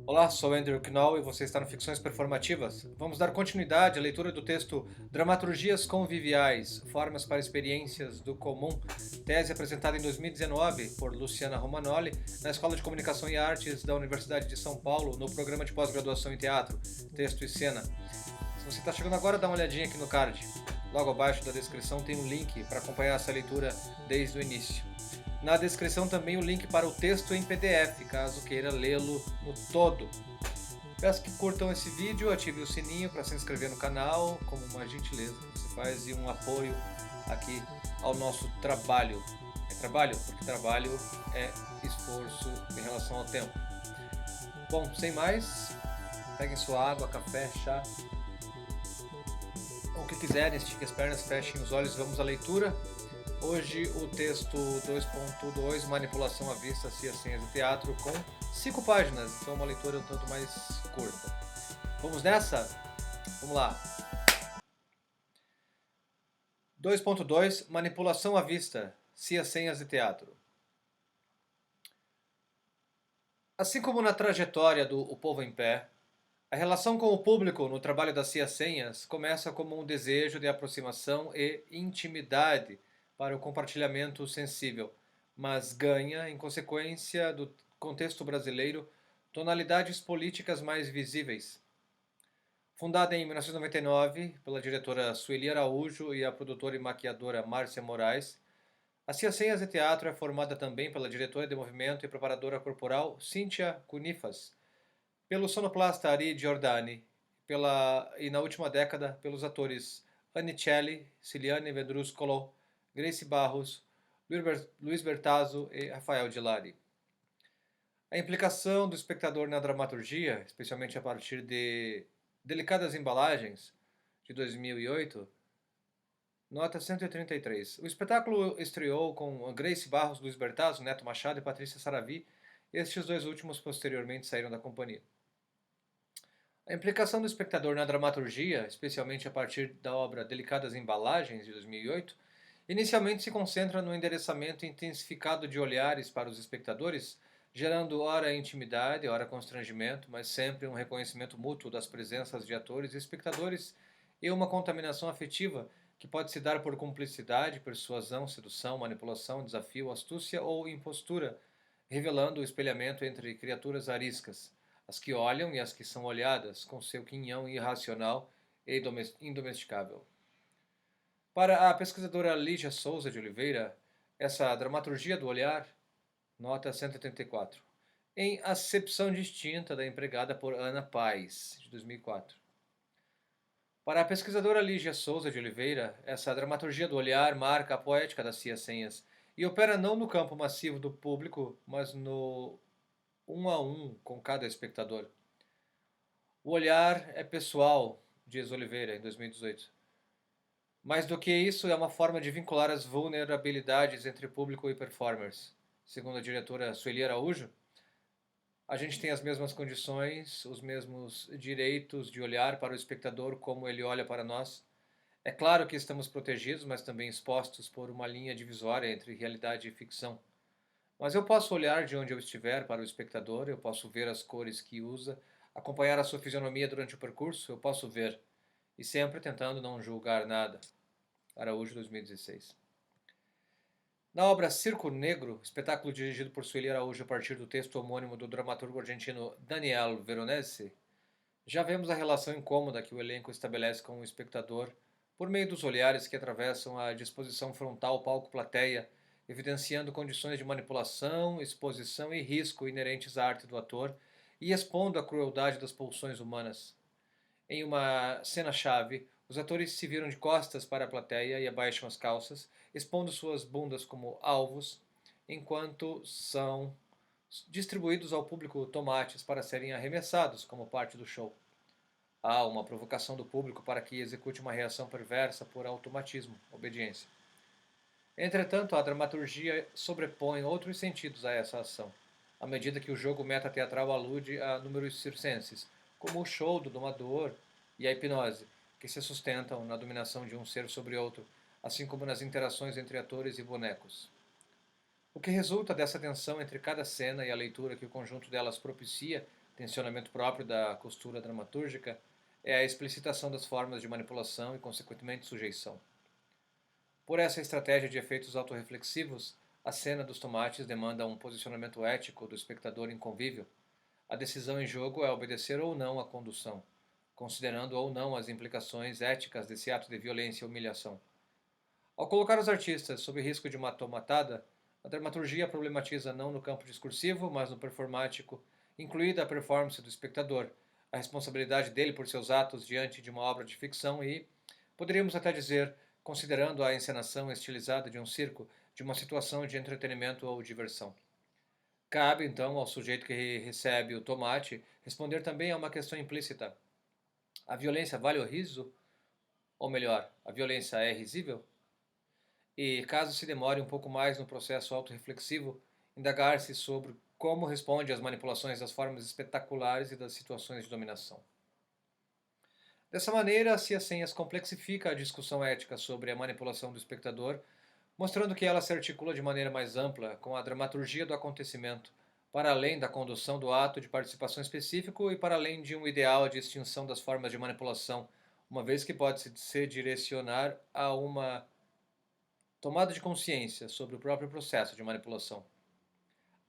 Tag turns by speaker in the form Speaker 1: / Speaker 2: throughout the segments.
Speaker 1: Olá, sou Andrew Knoll e você está no Ficções Performativas. Vamos dar continuidade à leitura do texto Dramaturgias Conviviais, Formas para Experiências do Comum, tese apresentada em 2019 por Luciana Romanoli na Escola de Comunicação e Artes da Universidade de São Paulo, no programa de pós-graduação em teatro, texto e cena. Se você está chegando agora, dá uma olhadinha aqui no card. Logo abaixo da descrição tem um link para acompanhar essa leitura desde o início. Na descrição também o link para o texto em PDF, caso queira lê-lo no todo. Peço que curtam esse vídeo, ative o sininho para se inscrever no canal, como uma gentileza que você faz, e um apoio aqui ao nosso trabalho. É trabalho? Porque trabalho é esforço em relação ao tempo. Bom, sem mais, peguem sua água, café, chá, o que quiserem, estiquem as pernas, fechem os olhos, vamos à leitura. Hoje o texto 2.2, Manipulação à Vista, Senhas e Teatro, com 5 páginas, então uma leitura um tanto mais curta. Vamos nessa? Vamos lá. 2.2, Manipulação à Vista, Senhas e Teatro. Assim como na trajetória do O Povo em Pé, a relação com o público no trabalho das Senhas começa como um desejo de aproximação e intimidade para o compartilhamento sensível, mas ganha, em consequência do contexto brasileiro, tonalidades políticas mais visíveis. Fundada em 1999 pela diretora Sueli Araújo e a produtora e maquiadora Márcia Moraes, a Senhas e Teatro é formada também pela diretora de movimento e preparadora corporal Cíntia Cunifas, pelo sonoplasta Ari Giordani e na última década pelos atores Annicelli, Ciliane Vedruscolo, Grace Barros, Luiz Bertazzo e Rafael Dilari. A implicação do espectador na dramaturgia, especialmente a partir de Delicadas Embalagens, de 2008, nota 133. O espetáculo estreou com Grace Barros, Luiz Bertazzo, Neto Machado e Patrícia Saravi. Estes dois últimos posteriormente saíram da companhia. A implicação do espectador na dramaturgia, especialmente a partir da obra Delicadas Embalagens, de 2008, inicialmente se concentra no endereçamento intensificado de olhares para os espectadores, gerando ora intimidade, ora constrangimento, mas sempre um reconhecimento mútuo das presenças de atores e espectadores e uma contaminação afetiva que pode se dar por cumplicidade, persuasão, sedução, manipulação, desafio, astúcia ou impostura, revelando o espelhamento entre criaturas ariscas, as que olham e as que são olhadas, com seu quinhão irracional e indomesticável. Para a pesquisadora Lígia Souza de Oliveira, essa dramaturgia do olhar, nota 184, em acepção distinta da empregada por Ana Paes, de 2004. Para a pesquisadora Lígia Souza de Oliveira, essa dramaturgia do olhar marca a poética das senhas e opera não no campo massivo do público, mas no um a um com cada espectador. O olhar é pessoal, diz Oliveira, em 2018. Mais do que isso, é uma forma de vincular as vulnerabilidades entre público e performers. Segundo a diretora Sueli Araújo, a gente tem as mesmas condições, os mesmos direitos de olhar para o espectador como ele olha para nós. É claro que estamos protegidos, mas também expostos por uma linha divisória entre realidade e ficção. Mas eu posso olhar de onde eu estiver para o espectador, eu posso ver as cores que usa, acompanhar a sua fisionomia durante o percurso, eu posso ver, e sempre tentando não julgar nada. Araújo, 2016. Na obra Circo Negro, espetáculo dirigido por Sueli Araújo a partir do texto homônimo do dramaturgo argentino Daniel Veronese, já vemos a relação incômoda que o elenco estabelece com o espectador por meio dos olhares que atravessam a disposição frontal palco-plateia, evidenciando condições de manipulação, exposição e risco inerentes à arte do ator e expondo a crueldade das pulsões humanas. Em uma cena-chave, os atores se viram de costas para a plateia e abaixam as calças, expondo suas bundas como alvos, enquanto são distribuídos ao público tomates para serem arremessados como parte do show. Há uma provocação do público para que execute uma reação perversa por automatismo, obediência. Entretanto, a dramaturgia sobrepõe outros sentidos a essa ação, à medida que o jogo metateatral alude a números circenses, como o show do domador e a hipnose, que se sustentam na dominação de um ser sobre outro, assim como nas interações entre atores e bonecos. O que resulta dessa tensão entre cada cena e a leitura que o conjunto delas propicia tensionamento próprio da costura dramatúrgica, é a explicitação das formas de manipulação e, consequentemente, sujeição. Por essa estratégia de efeitos autorreflexivos, a cena dos tomates demanda um posicionamento ético do espectador em convívio. A decisão em jogo é obedecer ou não à condução, considerando ou não as implicações éticas desse ato de violência e humilhação. Ao colocar os artistas sob risco de uma tomatada, a dramaturgia problematiza não no campo discursivo, mas no performático, incluída a performance do espectador, a responsabilidade dele por seus atos diante de uma obra de ficção e, poderíamos até dizer, considerando a encenação estilizada de um circo, de uma situação de entretenimento ou diversão. Cabe, então, ao sujeito que recebe o tomate responder também a uma questão implícita. A violência vale o riso? Ou melhor, a violência é risível? E, caso se demore um pouco mais no processo autorreflexivo, indagar-se sobre como responde às manipulações das formas espetaculares e das situações de dominação. Dessa maneira, a Cia Senhas complexifica a discussão ética sobre a manipulação do espectador, mostrando que ela se articula de maneira mais ampla com a dramaturgia do acontecimento, para além da condução do ato de participação específico e para além de um ideal de extinção das formas de manipulação, uma vez que pode se direcionar a uma tomada de consciência sobre o próprio processo de manipulação.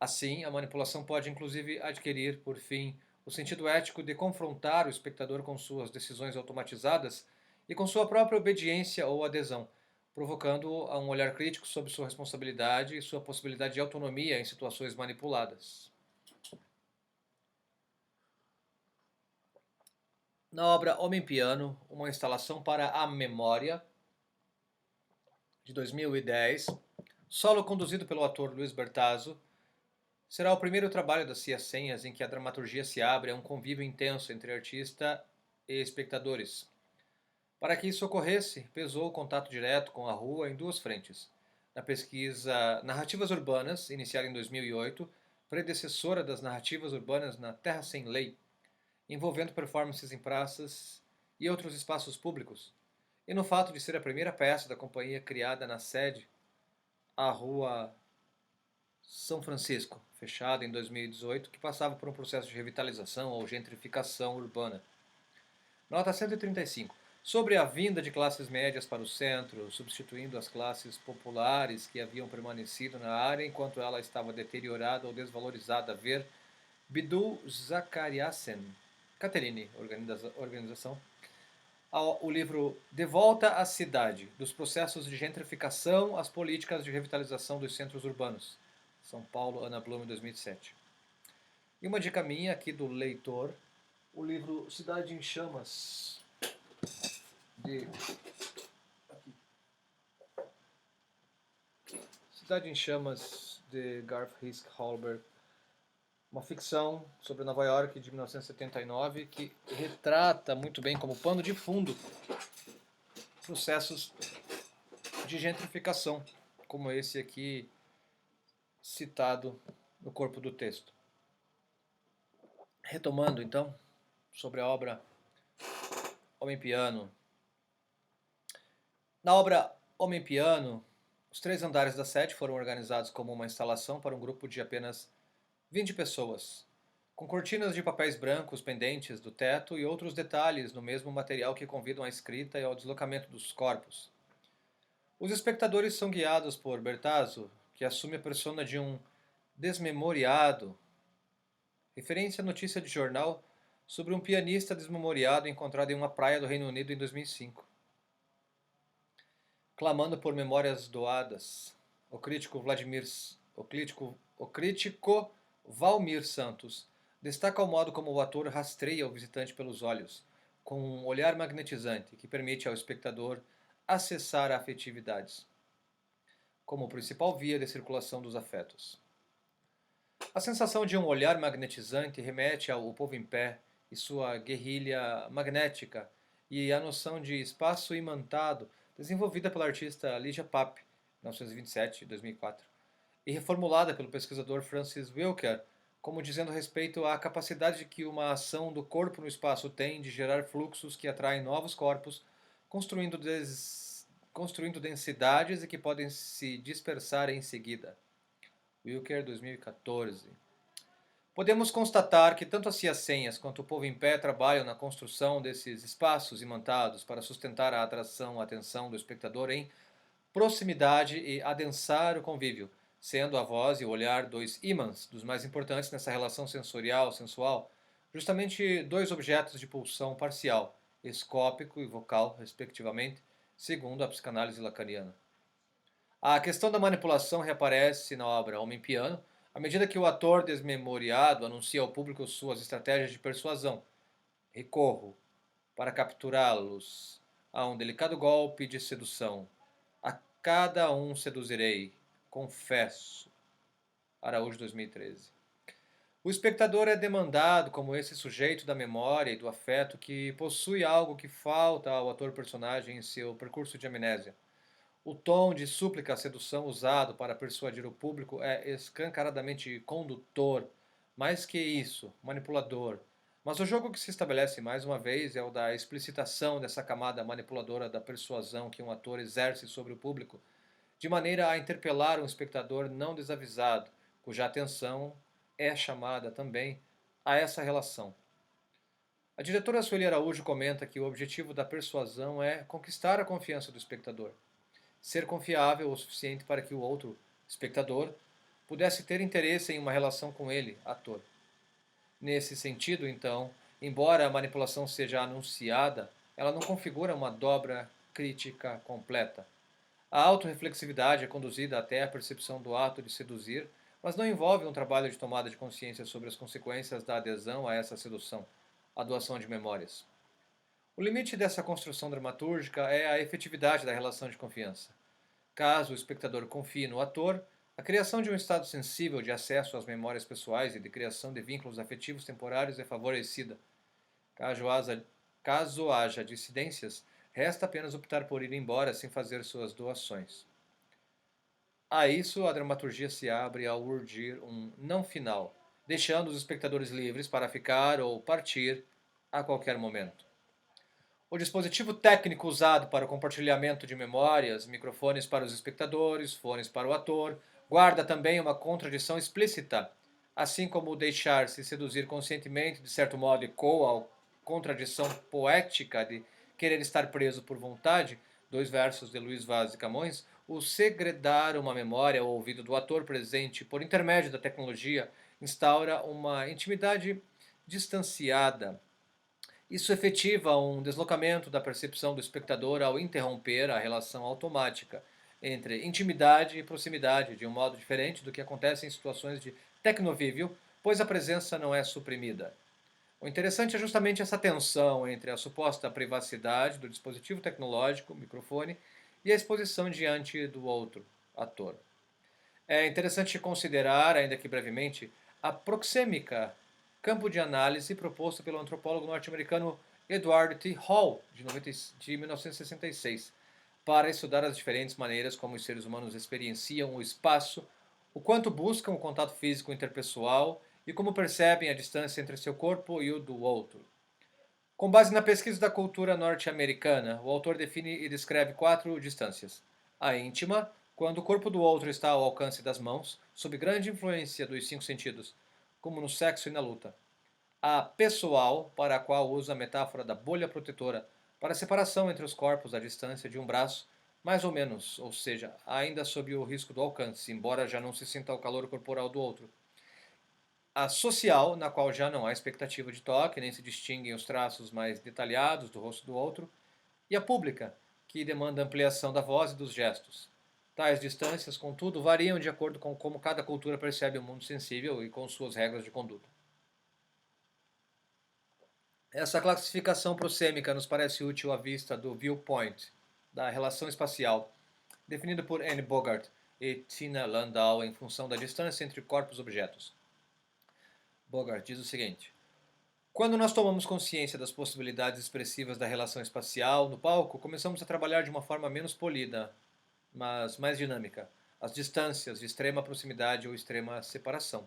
Speaker 1: Assim, a manipulação pode inclusive adquirir, por fim, o sentido ético de confrontar o espectador com suas decisões automatizadas e com sua própria obediência ou adesão, provocando-o a um olhar crítico sobre sua responsabilidade e sua possibilidade de autonomia em situações manipuladas. Na obra Homem-Piano, uma instalação para a memória, de 2010, solo conduzido pelo ator Luiz Bertazzo, será o primeiro trabalho da Cia Senhas em que a dramaturgia se abre a um convívio intenso entre artista e espectadores. Para que isso ocorresse, pesou o contato direto com a rua em duas frentes. Na pesquisa Narrativas Urbanas, iniciada em 2008, predecessora das narrativas urbanas na Terra Sem Lei, envolvendo performances em praças e outros espaços públicos, e no fato de ser a primeira peça da companhia criada na sede, a Rua São Francisco, fechada em 2018, que passava por um processo de revitalização ou gentrificação urbana. Nota 135. Sobre a vinda de classes médias para o centro, substituindo as classes populares que haviam permanecido na área enquanto ela estava deteriorada ou desvalorizada. Ver Bidu Zakariasen, Caterine, organização. O livro De Volta à Cidade, dos processos de gentrificação às políticas de revitalização dos centros urbanos. São Paulo, Ana Blume, 2007. E uma dica minha aqui do leitor, o livro Cidade em Chamas, de Cidade em Chamas, de Garth Risk Hallberg, uma ficção sobre Nova York de 1979 que retrata muito bem como pano de fundo processos de gentrificação, como esse aqui citado no corpo do texto. Retomando então sobre a obra Homem-Piano. Na obra Homem-Piano, os 3 andares da sede foram organizados como uma instalação para um grupo de apenas 20 pessoas, com cortinas de papéis brancos pendentes do teto e outros detalhes no mesmo material que convidam à escrita e ao deslocamento dos corpos. Os espectadores são guiados por Bertazzo, que assume a persona de um desmemoriado, referência à notícia de jornal sobre um pianista desmemoriado encontrado em uma praia do Reino Unido em 2005. Clamando por memórias doadas, o crítico Valmir Santos destaca o modo como o ator rastreia o visitante pelos olhos, com um olhar magnetizante que permite ao espectador acessar afetividades, como principal via de circulação dos afetos. A sensação de um olhar magnetizante remete ao O Povo em Pé e sua guerrilha magnética e a noção de espaço imantado desenvolvida pela artista Lygia Pape, 1927-2004, e reformulada pelo pesquisador Francis Wilker como dizendo respeito à capacidade que uma ação do corpo no espaço tem de gerar fluxos que atraem novos corpos, construindo densidades e que podem se dispersar em seguida. Wilker, 2014. Podemos constatar que tanto as ciacenhas quanto o povo em pé trabalham na construção desses espaços imantados para sustentar a atração, a atenção do espectador em proximidade e adensar o convívio, sendo a voz e o olhar dois ímãs dos mais importantes nessa relação sensorial, sensual, justamente dois objetos de pulsão parcial, escópico e vocal, respectivamente, segundo a psicanálise lacaniana. A questão da manipulação reaparece na obra Homem Piano, à medida que o ator desmemoriado anuncia ao público suas estratégias de persuasão. Recorro para capturá-los a um delicado golpe de sedução. A cada um seduzirei, confesso. Araújo 2013. O espectador é demandado como esse sujeito da memória e do afeto que possui algo que falta ao ator-personagem em seu percurso de amnésia. O tom de súplica à sedução usado para persuadir o público é escancaradamente condutor, mais que isso, manipulador. Mas o jogo que se estabelece mais uma vez é o da explicitação dessa camada manipuladora da persuasão que um ator exerce sobre o público, de maneira a interpelar um espectador não desavisado, cuja atenção é chamada também a essa relação. A diretora Sueli Araújo comenta que o objetivo da persuasão é conquistar a confiança do espectador, ser confiável o suficiente para que o outro, espectador, pudesse ter interesse em uma relação com ele, ator. Nesse sentido, então, embora a manipulação seja anunciada, ela não configura uma dobra crítica completa. A autorreflexividade é conduzida até a percepção do ato de seduzir, mas não envolve um trabalho de tomada de consciência sobre as consequências da adesão a essa sedução, a doação de memórias. O limite dessa construção dramatúrgica é a efetividade da relação de confiança. Caso o espectador confie no ator, a criação de um estado sensível de acesso às memórias pessoais e de criação de vínculos afetivos temporários é favorecida. Caso haja dissidências, resta apenas optar por ir embora sem fazer suas doações. A isso, a dramaturgia se abre ao urgir um não final, deixando os espectadores livres para ficar ou partir a qualquer momento. O dispositivo técnico usado para o compartilhamento de memórias, microfones para os espectadores, fones para o ator, guarda também uma contradição explícita, assim como o deixar-se seduzir conscientemente, de certo modo, ecoa a contradição poética de querer estar preso por vontade, dois versos de Luís Vaz de Camões, o segredar uma memória ao ouvido do ator presente por intermédio da tecnologia instaura uma intimidade distanciada. Isso efetiva um deslocamento da percepção do espectador ao interromper a relação automática entre intimidade e proximidade, de um modo diferente do que acontece em situações de tecnovívio, pois a presença não é suprimida. O interessante é justamente essa tensão entre a suposta privacidade do dispositivo tecnológico, microfone, e a exposição diante do outro, ator. É interessante considerar, ainda que brevemente, a proxêmica, campo de análise proposto pelo antropólogo norte-americano Edward T. Hall, de 1966, para estudar as diferentes maneiras como os seres humanos experienciam o espaço, o quanto buscam o contato físico interpessoal e como percebem a distância entre seu corpo e o do outro. Com base na pesquisa da cultura norte-americana, o autor define e descreve 4 distâncias. A íntima, quando o corpo do outro está ao alcance das mãos, sob grande influência dos 5 sentidos, como no sexo e na luta. A pessoal, para a qual usa a metáfora da bolha protetora para a separação entre os corpos à distância de um braço, mais ou menos, ou seja, ainda sob o risco do alcance, embora já não se sinta o calor corporal do outro. A social, na qual já não há expectativa de toque, nem se distinguem os traços mais detalhados do rosto do outro. E a pública, que demanda ampliação da voz e dos gestos. Tais distâncias, contudo, variam de acordo com como cada cultura percebe o mundo sensível e com suas regras de conduta. Essa classificação prosêmica nos parece útil à vista do viewpoint, da relação espacial, definido por Anne Bogart e Tina Landau em função da distância entre corpos e objetos. Bogart diz o seguinte: quando nós tomamos consciência das possibilidades expressivas da relação espacial no palco, começamos a trabalhar de uma forma menos polida, mas mais dinâmica, as distâncias de extrema proximidade ou extrema separação.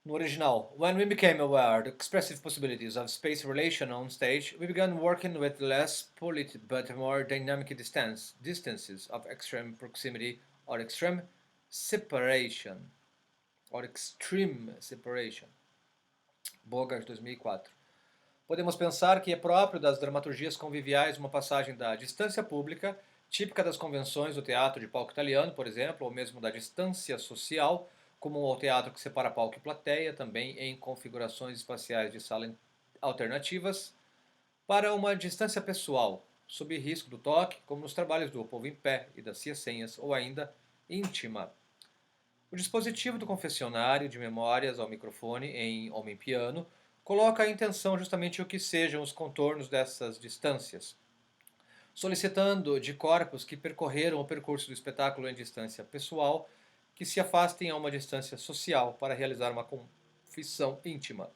Speaker 1: No original, when we became aware of the expressive possibilities of space relation on stage, we began working with less polite but more dynamic distances of extreme proximity or extreme separation. or extreme separation. Bogart, 2004. Podemos pensar que é próprio das dramaturgias conviviais uma passagem da distância pública, típica das convenções do teatro de palco italiano, por exemplo, ou mesmo da distância social, comum ao teatro que separa palco e plateia, também em configurações espaciais de sala alternativas, para uma distância pessoal, sob risco do toque, como nos trabalhos do O Povo em Pé e das Ciências, ou ainda íntima. O dispositivo do confessionário de memórias ao microfone em Homem Piano coloca a intenção justamente o que sejam os contornos dessas distâncias, solicitando de corpos que percorreram o percurso do espetáculo em distância pessoal que se afastem a uma distância social para realizar uma confissão íntima.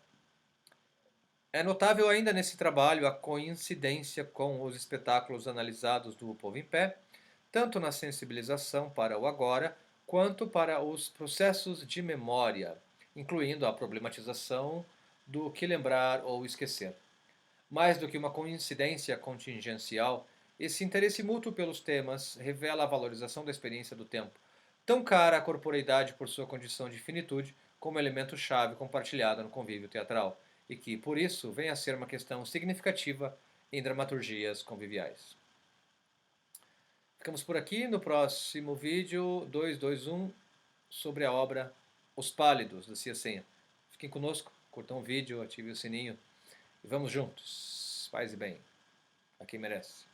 Speaker 1: É notável ainda nesse trabalho a coincidência com os espetáculos analisados do O Povo em Pé, tanto na sensibilização para o agora, quanto para os processos de memória, incluindo a problematização do que lembrar ou esquecer. Mais do que uma coincidência contingencial, esse interesse mútuo pelos temas revela a valorização da experiência do tempo, tão cara à corporeidade por sua condição de finitude como elemento-chave compartilhado no convívio teatral, e que, por isso, vem a ser uma questão significativa em dramaturgias conviviais. Ficamos por aqui. No próximo vídeo 221 sobre a obra Os Pálidos, da Cia Senha. Fiquem conosco, curtam o vídeo, ativem o sininho e vamos juntos. Paz e bem, a quem merece.